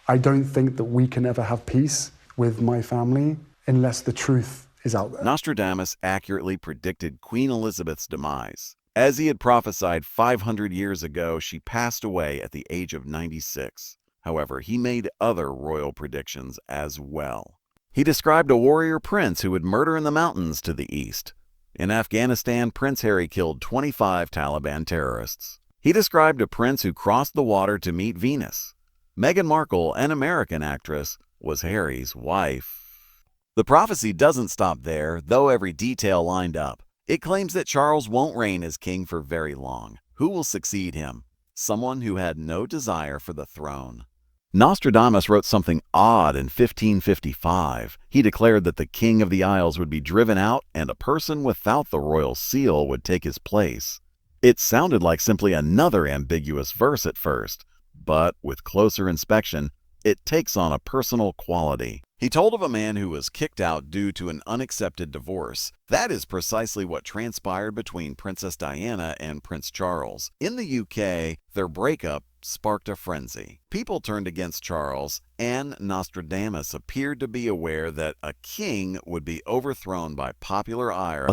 I don't think that we can ever have peace with my family unless the truth is out there. Nostradamus accurately predicted Queen Elizabeth's demise. As he had prophesied 500 years ago, she passed away at the age of 96. However, he made other royal predictions as well. He described a warrior prince who would murder in the mountains to the east. In Afghanistan, Prince Harry killed 25 Taliban terrorists. He described a prince who crossed the water to meet Venus. Meghan Markle, an American actress, was Harry's wife. The prophecy doesn't stop there, though every detail lined up. It claims that Charles won't reign as king for very long. Who will succeed him? Someone who had no desire for the throne. Nostradamus wrote something odd in 1555. He declared that the King of the Isles would be driven out and a person without the royal seal would take his place. It sounded like simply another ambiguous verse at first, but with closer inspection, it takes on a personal quality. He told of a man who was kicked out due to an unaccepted divorce. That is precisely what transpired between Princess Diana and Prince Charles. In the UK, their breakup sparked a frenzy. People turned against Charles, and Nostradamus appeared to be aware that a king would be overthrown by popular ire.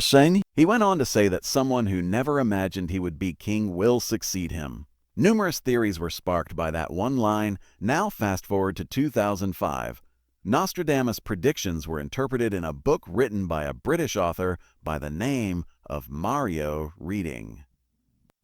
He went on to say that someone who never imagined he would be king will succeed him. Numerous theories were sparked by that one line. Now fast forward to 2005. Nostradamus' predictions were interpreted in a book written by a British author by the name of Mario Reading.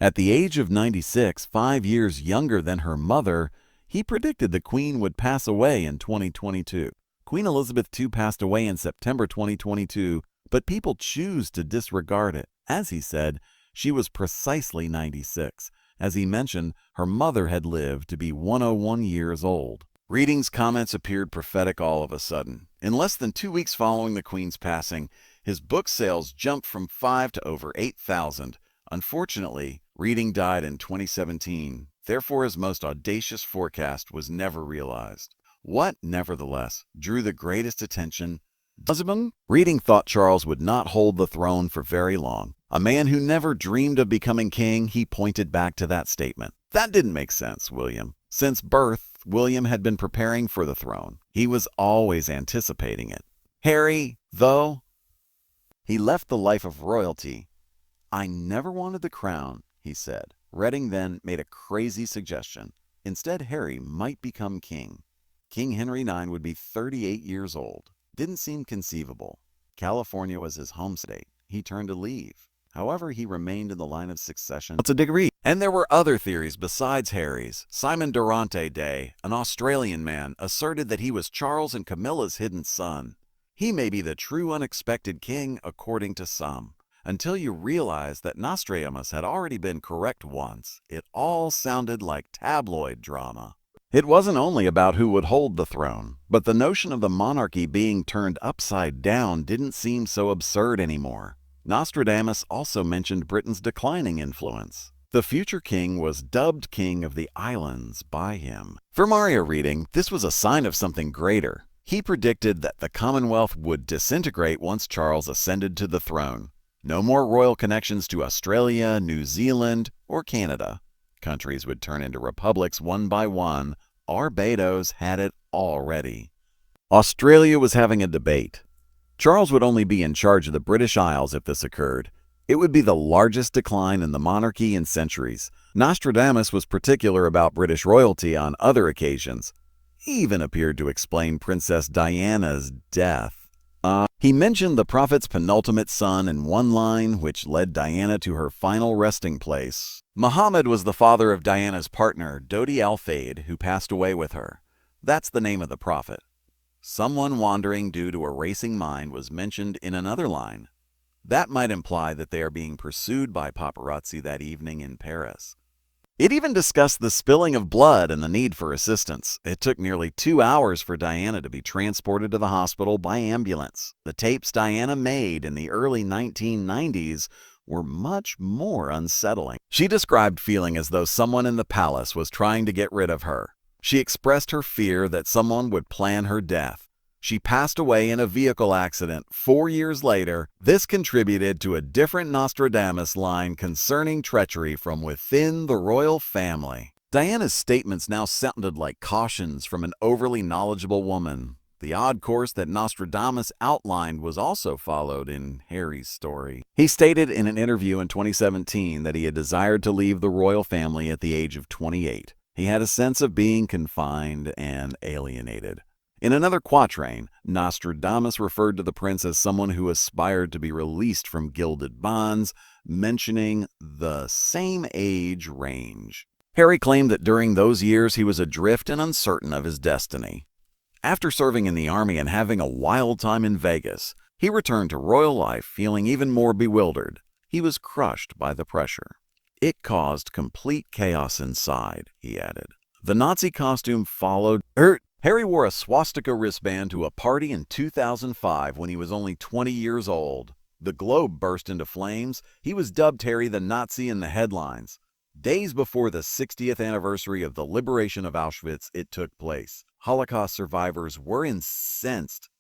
At the age of 96, 5 years younger than her mother, he predicted the Queen would pass away in 2022. Queen Elizabeth II passed away in September 2022, but people choose to disregard it. As he said, she was precisely 96. As he mentioned, her mother had lived to be 101 years old. Reading's comments appeared prophetic all of a sudden. In less than 2 weeks following the Queen's passing, his book sales jumped from 5 to over 8,000. Unfortunately, Reading died in 2017. Therefore, his most audacious forecast was never realized. What, nevertheless, drew the greatest attention? Reading thought Charles would not hold the throne for very long. A man who never dreamed of becoming king, he pointed back to that statement. That didn't make sense, William. Since birth, William had been preparing for the throne. He was always anticipating it. Harry, though, he left the life of royalty. I never wanted the crown, he said. Reading then made a crazy suggestion. Instead, Harry might become king. King Henry IX would be 38 years old. Didn't seem conceivable. California was his home state. He turned to leave. However, he remained in the line of succession to a degree. And there were other theories besides Harry's. Simon Durante Day, an Australian man, asserted that he was Charles and Camilla's hidden son. He may be the true unexpected king, according to some. Until you realize that Nostradamus had already been correct once, it all sounded like tabloid drama. It wasn't only about who would hold the throne, but the notion of the monarchy being turned upside down didn't seem so absurd anymore. Nostradamus also mentioned Britain's declining influence. The future king was dubbed King of the Islands by him. For Mario Reading, this was a sign of something greater. He predicted that the Commonwealth would disintegrate once Charles ascended to the throne. No more royal connections to Australia, New Zealand, or Canada. Countries would turn into republics one by one. Barbados had it already. Australia was having a debate. Charles would only be in charge of the British Isles if this occurred. It would be the largest decline in the monarchy in centuries. Nostradamus was particular about British royalty on other occasions. He even appeared to explain Princess Diana's death. He mentioned the prophet's penultimate son in one line, which led Diana to her final resting place. Muhammad was the father of Diana's partner, Dodi Al-Fayed, who passed away with her. That's the name of the prophet. Someone wandering due to a racing mind was mentioned in another line. That might imply that they are being pursued by paparazzi that evening in Paris. It even discussed the spilling of blood and the need for assistance. It took nearly 2 hours for Diana to be transported to the hospital by ambulance. The tapes Diana made in the early 1990s were much more unsettling. She described feeling as though someone in the palace was trying to get rid of her. She expressed her fear that someone would plan her death. She passed away in a vehicle accident 4 years later. This contributed to a different Nostradamus line concerning treachery from within the royal family. Diana's statements now sounded like cautions from an overly knowledgeable woman. The odd course that Nostradamus outlined was also followed in Harry's story. He stated in an interview in 2017 that he had desired to leave the royal family at the age of 28. He had a sense of being confined and alienated. In another quatrain, Nostradamus referred to the prince as someone who aspired to be released from gilded bonds, mentioning the same age range. Harry claimed that during those years he was adrift and uncertain of his destiny. After serving in the army and having a wild time in Vegas, he returned to royal life feeling even more bewildered. He was crushed by the pressure. It caused complete chaos inside, he added. The Nazi costume followed. Harry wore a swastika wristband to a party in 2005 when he was only 20 years old. The globe burst into flames. He was dubbed Harry the Nazi in the headlines. Days before the 60th anniversary of the liberation of Auschwitz, it took place. Holocaust survivors were incensed.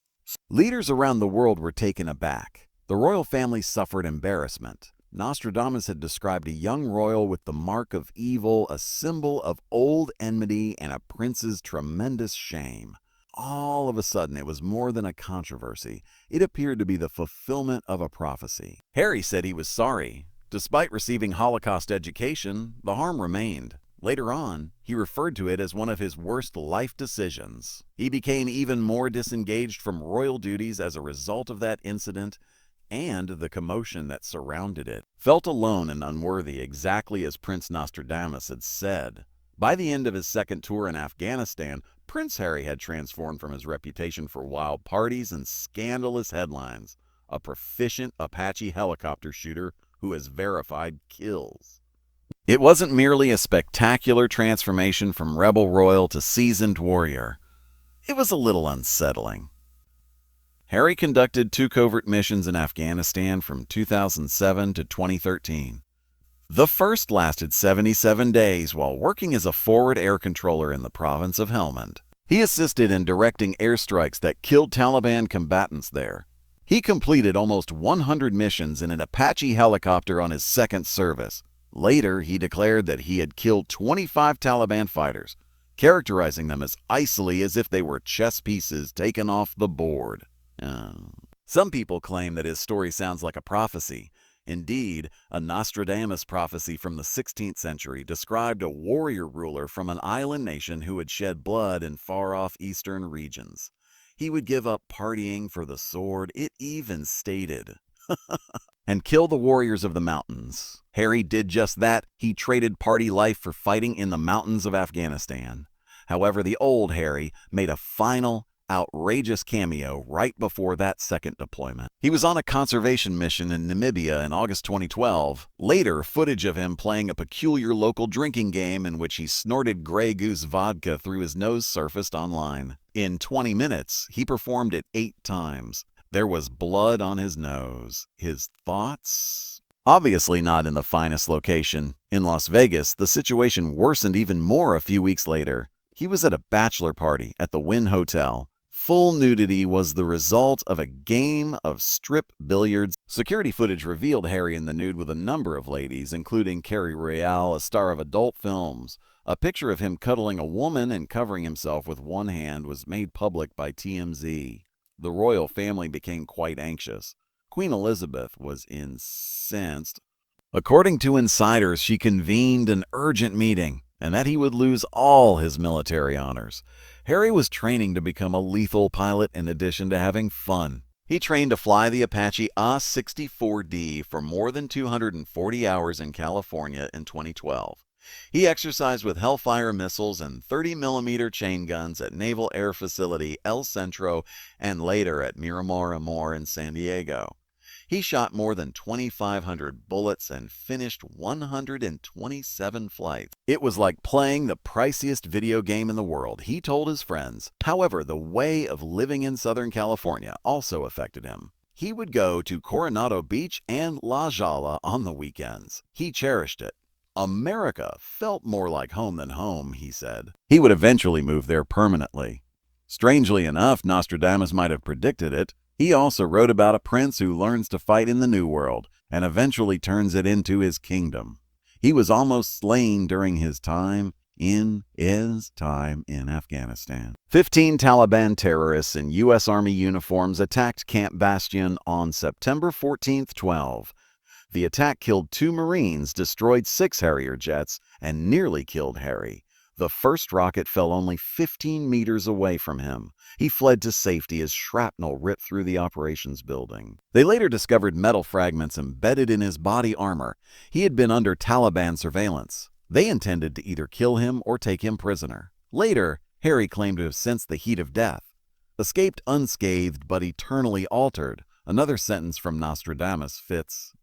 Leaders around the world were taken aback. The royal family suffered embarrassment. Nostradamus had described a young royal with the mark of evil, a symbol of old enmity, and a prince's tremendous shame. All of a sudden, it was more than a controversy. It appeared to be the fulfillment of a prophecy. Harry said he was sorry. Despite receiving Holocaust education, the harm remained. Later on, he referred to it as one of his worst life decisions. He became even more disengaged from royal duties as a result of that incident and the commotion that surrounded it. Felt alone and unworthy, exactly as Prince Nostradamus had said. By the end of his second tour in Afghanistan, Prince Harry had transformed from his reputation for wild parties and scandalous headlines, a proficient Apache helicopter shooter who has verified kills. It wasn't merely a spectacular transformation from rebel royal to seasoned warrior. It was a little unsettling. Harry conducted 2 covert missions in Afghanistan from 2007 to 2013. The first lasted 77 days while working as a forward air controller in the province of Helmand. He assisted in directing airstrikes that killed Taliban combatants there. He completed almost 100 missions in an Apache helicopter on his second service. Later, he declared that he had killed 25 Taliban fighters, characterizing them as icily as if they were chess pieces taken off the board. Some people claim that his story sounds like a prophecy. Indeed, a Nostradamus prophecy from the 16th century described a warrior ruler from an island nation who had shed blood in far-off eastern regions. He would give up partying for the sword, it even stated, and kill the warriors of the mountains. Harry did just that. He traded party life for fighting in the mountains of Afghanistan. However, the old Harry made a final, outrageous cameo right before that second deployment. He was on a conservation mission in Namibia in August 2012. Later, footage of him playing a peculiar local drinking game in which he snorted Grey Goose vodka through his nose surfaced online. In 20 minutes, he performed it 8 times. There was blood on his nose. His thoughts? Obviously not in the finest location. In Las Vegas, the situation worsened even more a few weeks later. He was at a bachelor party at the Wynn Hotel. Full nudity was the result of a game of strip billiards. Security footage revealed Harry in the nude with a number of ladies, including Carrie Royale, a star of adult films. A picture of him cuddling a woman and covering himself with one hand was made public by TMZ. The royal family became quite anxious. Queen Elizabeth was incensed. According to insiders, she convened an urgent meeting, and that he would lose all his military honors. Harry was training to become a lethal pilot in addition to having fun. He trained to fly the Apache A-64D for more than 240 hours in California in 2012. He exercised with Hellfire missiles and 30mm chain guns at Naval Air Facility El Centro and later at Miramar Amor in San Diego. He shot more than 2,500 bullets and finished 127 flights. It was like playing the priciest video game in the world, he told his friends. However, the way of living in Southern California also affected him. He would go to Coronado Beach and La Jolla on the weekends. He cherished it. America felt more like home than home, he said. He would eventually move there permanently. Strangely enough, Nostradamus might have predicted it. He also wrote about a prince who learns to fight in the New World and eventually turns it into his kingdom. He was almost slain during his time in his time in Afghanistan. 15 Taliban terrorists in U.S. Army uniforms attacked Camp Bastion on September 14, 12. The attack killed 2 Marines, destroyed 6 Harrier jets, and nearly killed Harry. The first rocket fell only 15 meters away from him. He fled to safety as shrapnel ripped through the operations building. They later discovered metal fragments embedded in his body armor. He had been under Taliban surveillance. They intended to either kill him or take him prisoner. Later, Harry claimed to have sensed the heat of death. Escaped unscathed but eternally altered. Another sentence from Nostradamus fits.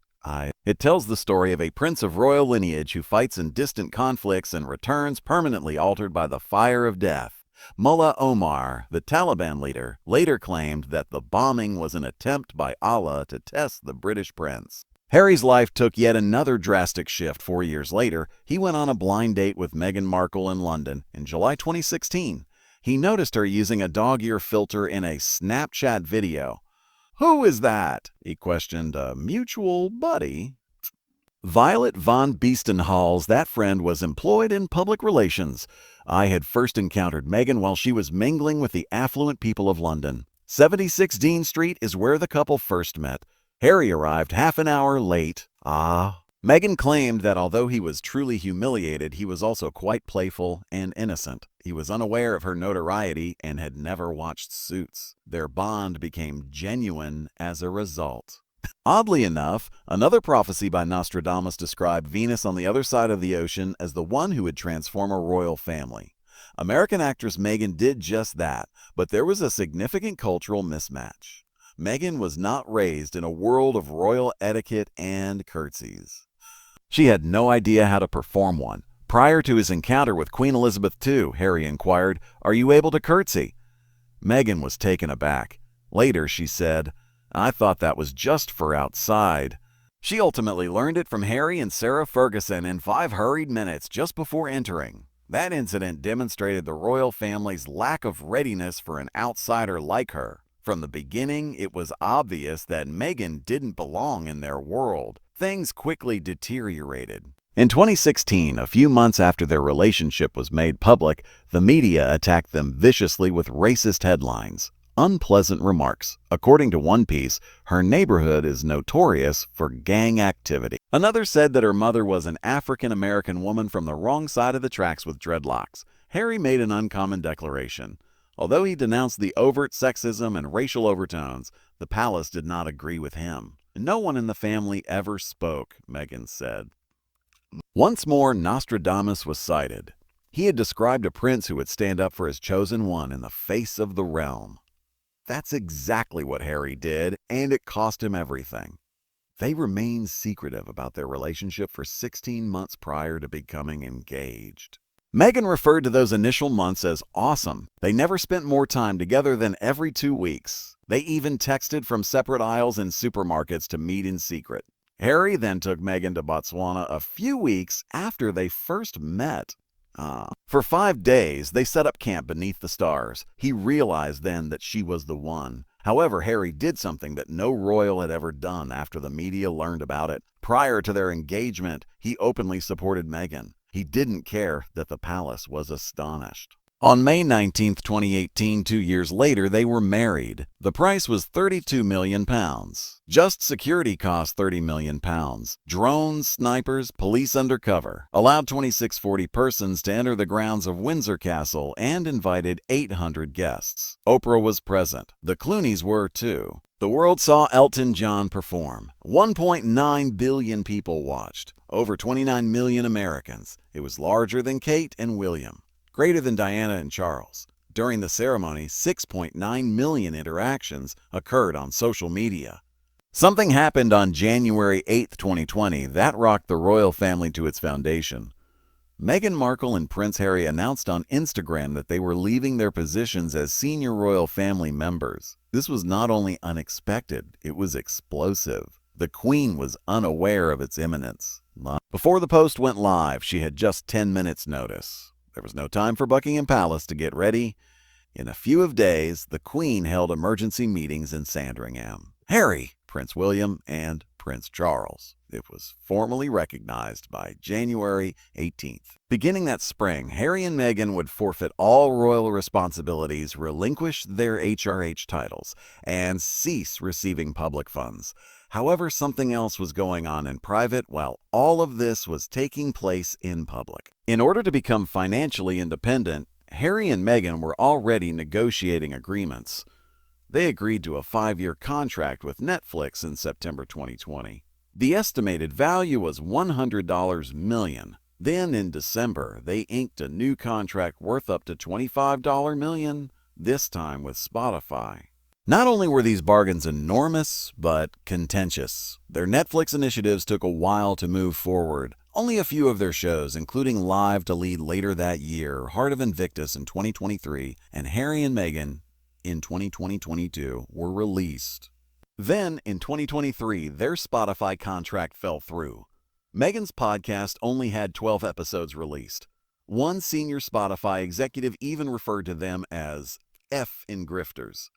It tells the story of a prince of royal lineage who fights in distant conflicts and returns permanently altered by the fire of death. Mullah Omar, the Taliban leader, later claimed that the bombing was an attempt by Allah to test the British prince. Harry's life took yet another drastic shift 4 years later. He went on a blind date with Meghan Markle in London in July 2016. He noticed her using a dog-ear filter in a Snapchat video. "Who is that?" he questioned a mutual buddy. Violet von Beestenhall's that friend was employed in public relations. I had first encountered Meghan while she was mingling with the affluent people of London. 76 Dean Street is where the couple first met. Harry arrived half an hour late. Meghan claimed that although he was truly humiliated, he was also quite playful and innocent. He was unaware of her notoriety and had never watched Suits. Their bond became genuine as a result. Oddly enough, another prophecy by Nostradamus described Venus on the other side of the ocean as the one who would transform a royal family. American actress Meghan did just that, but there was a significant cultural mismatch. Meghan was not raised in a world of royal etiquette and curtsies. She had no idea how to perform one. Prior to his encounter with Queen Elizabeth II, Harry inquired, "Are you able to curtsy?" Meghan was taken aback. Later, she said, "I thought that was just for outside." She ultimately learned it from Harry and Sarah Ferguson in 5 hurried minutes just before entering. That incident demonstrated the royal family's lack of readiness for an outsider like her. From the beginning, it was obvious that Meghan didn't belong in their world. Things quickly deteriorated. In 2016, a few months after their relationship was made public, the media attacked them viciously with racist headlines. Unpleasant remarks. According to one piece, her neighborhood is notorious for gang activity. Another said that her mother was an African-American woman from the wrong side of the tracks with dreadlocks. Harry made an uncommon declaration. Although he denounced the overt sexism and racial overtones, the palace did not agree with him. "No one in the family ever spoke," Meghan said. Once more, Nostradamus was cited. He had described a prince who would stand up for his chosen one in the face of the realm. That's exactly what Harry did, and it cost him everything. They remained secretive about their relationship for 16 months prior to becoming engaged. Meghan referred to those initial months as awesome. They never spent more time together than every 2 weeks. They even texted from separate aisles in supermarkets to meet in secret. Harry then took Meghan to Botswana a few weeks after they first met. For 5 days, they set up camp beneath the stars. He realized then that she was the one. However, Harry did something that no royal had ever done after the media learned about it. Prior to their engagement, he openly supported Meghan. He didn't care that the palace was astonished. On May 19, 2018, 2 years later, they were married. The price was £32 million. Just security cost £30 million. Drones, snipers, police undercover. Allowed 2640 persons to enter the grounds of Windsor Castle and invited 800 guests. Oprah was present. The Clooneys were too. The world saw Elton John perform. 1.9 billion people watched. Over 29 million Americans. It was larger than Kate and William. Greater than Diana and Charles. During the ceremony, 6.9 million interactions occurred on social media. Something happened on January 8, 2020 that rocked the royal family to its foundation. Meghan Markle and Prince Harry announced on Instagram that they were leaving their positions as senior royal family members. This was not only unexpected, it was explosive. The Queen was unaware of its imminence. Before the post went live, she had just 10 minutes' notice. There was no time for Buckingham Palace to get ready. In a few days, the Queen held emergency meetings in Sandringham. Harry, Prince William, and Prince Charles. It was formally recognized by January 18th. Beginning that spring, Harry and Meghan would forfeit all royal responsibilities, relinquish their HRH titles, and cease receiving public funds. However, something else was going on in private while all of this was taking place in public. In order to become financially independent, Harry and Meghan were already negotiating agreements. They agreed to a 5-year contract with Netflix in September 2020. The estimated value was $100 million. Then in December, they inked a new contract worth up to $25 million, this time with Spotify. Not only were these bargains enormous, but contentious. Their Netflix initiatives took a while to move forward. Only a few of their shows, including Live to lead later that year, Heart of Invictus in 2023, and Harry and Meghan in 2022, were released. Then, in 2023, their Spotify contract fell through. Meghan's podcast only had 12 episodes released. One senior Spotify executive even referred to them as F-in grifters.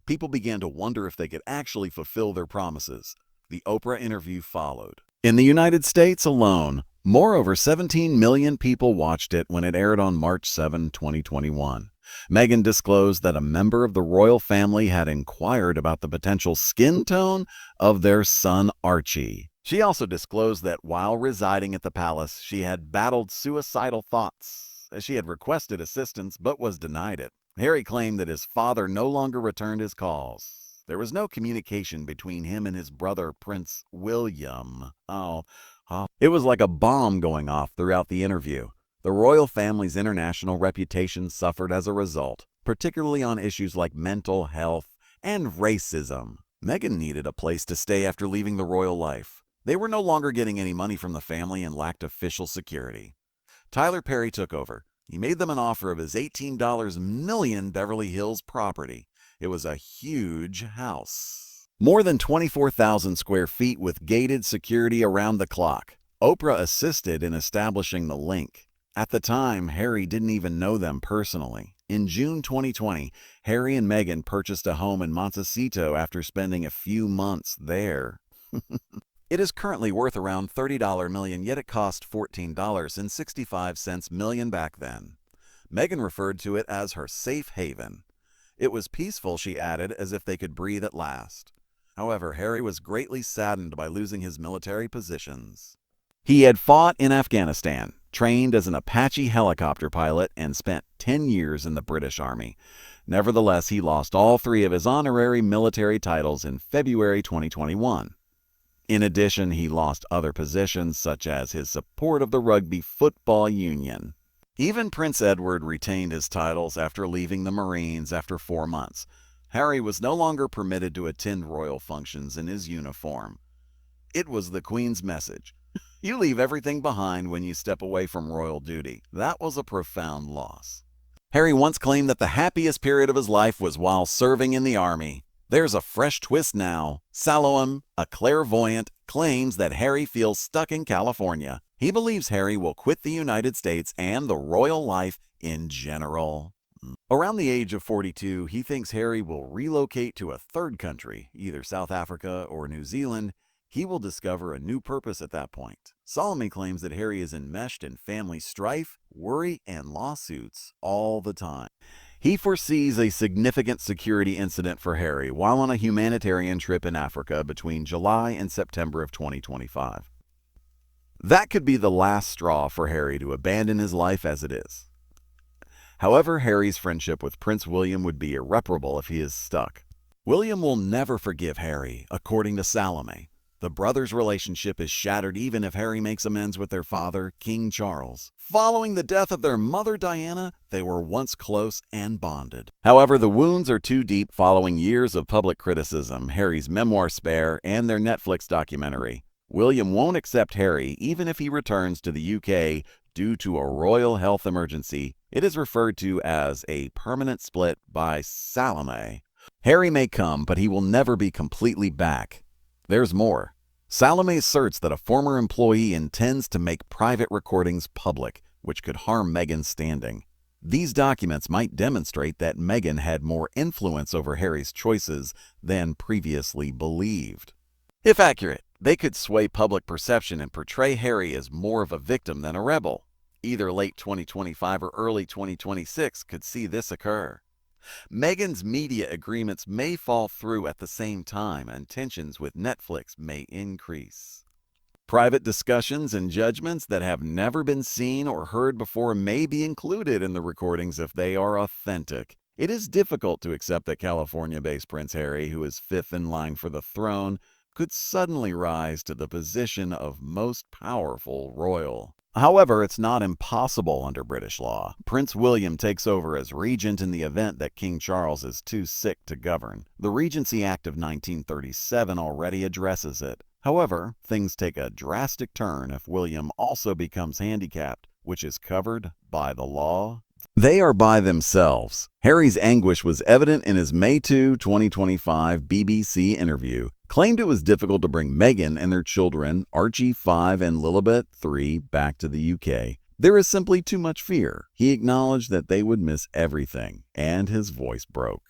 People began to wonder if they could actually fulfill their promises. The Oprah interview followed. In the United States alone, over 17 million people watched it when it aired on March 7, 2021. Meghan disclosed that a member of the royal family had inquired about the potential skin tone of their son Archie. She also disclosed that while residing at the palace, she had battled suicidal thoughts, as she had requested assistance but was denied it. Harry claimed that his father no longer returned his calls. There was no communication between him and his brother, Prince William. It was like a bomb going off throughout the interview. The royal family's international reputation suffered as a result, particularly on issues like mental health and racism. Meghan needed a place to stay after leaving the royal life. They were no longer getting any money from the family and lacked official security. Tyler Perry took over. He made them an offer of his $18 million Beverly Hills property. It was a huge house. More than 24,000 square feet with gated security around the clock. Oprah assisted in establishing the link. At the time, Harry didn't even know them personally. In June 2020, Harry and Meghan purchased a home in Montecito after spending a few months there. It is currently worth around $30 million, yet it cost $14.65 million back then. Meghan referred to it as her safe haven. It was peaceful, she added, as if they could breathe at last. However, Harry was greatly saddened by losing his military positions. He had fought in Afghanistan, trained as an Apache helicopter pilot, and spent 10 years in the British Army. Nevertheless, he lost all 3 of his honorary military titles in February 2021. In addition, he lost other positions, such as his support of the Rugby Football Union. Even Prince Edward retained his titles after leaving the Marines after 4 months. Harry was no longer permitted to attend royal functions in his uniform. It was the Queen's message. You leave everything behind when you step away from royal duty. That was a profound loss. Harry once claimed that the happiest period of his life was while serving in the army. There's a fresh twist now. Salom, a clairvoyant, claims that Harry feels stuck in California. He believes Harry will quit the United States and the royal life in general. Around the age of 42, he thinks Harry will relocate to a third country, either South Africa or New Zealand. He will discover a new purpose at that point. Salome claims that Harry is enmeshed in family strife, worry, and lawsuits all the time. He foresees a significant security incident for Harry while on a humanitarian trip in Africa between July and September of 2025. That could be the last straw for Harry to abandon his life as it is. However, Harry's friendship with Prince William would be irreparable if he is stuck. William will never forgive Harry, according to Salome. The brothers' relationship is shattered even if Harry makes amends with their father, King Charles. Following the death of their mother, Diana, they were once close and bonded. However, the wounds are too deep following years of public criticism, Harry's memoir Spare, and their Netflix documentary. William won't accept Harry even if he returns to the UK due to a royal health emergency. It is referred to as a permanent split by Salome. Harry may come, but he will never be completely back. There's more. Salome asserts that a former employee intends to make private recordings public, which could harm Meghan's standing. These documents might demonstrate that Meghan had more influence over Harry's choices than previously believed. If accurate, They could sway public perception and portray Harry as more of a victim than a rebel. Either late 2025 or early 2026 could see this occur. Meghan's media agreements may fall through at the same time, and tensions with Netflix may increase. Private discussions and judgments that have never been seen or heard before may be included in the recordings if they are authentic. It is difficult to accept that California-based Prince Harry, who is fifth in line for the throne, could suddenly rise to the position of most powerful royal. However, it's not impossible under British law. Prince William takes over as regent in the event that King Charles is too sick to govern. The Regency Act of 1937 already addresses it. However, things take a drastic turn if William also becomes handicapped, which is covered by the law. They are by themselves. Harry's anguish was evident in his May 2, 2025 BBC interview. Claimed it was difficult to bring Meghan and their children, Archie 5 and Lilibet 3, back to the UK. There is simply too much fear. He acknowledged that they would miss everything, and his voice broke.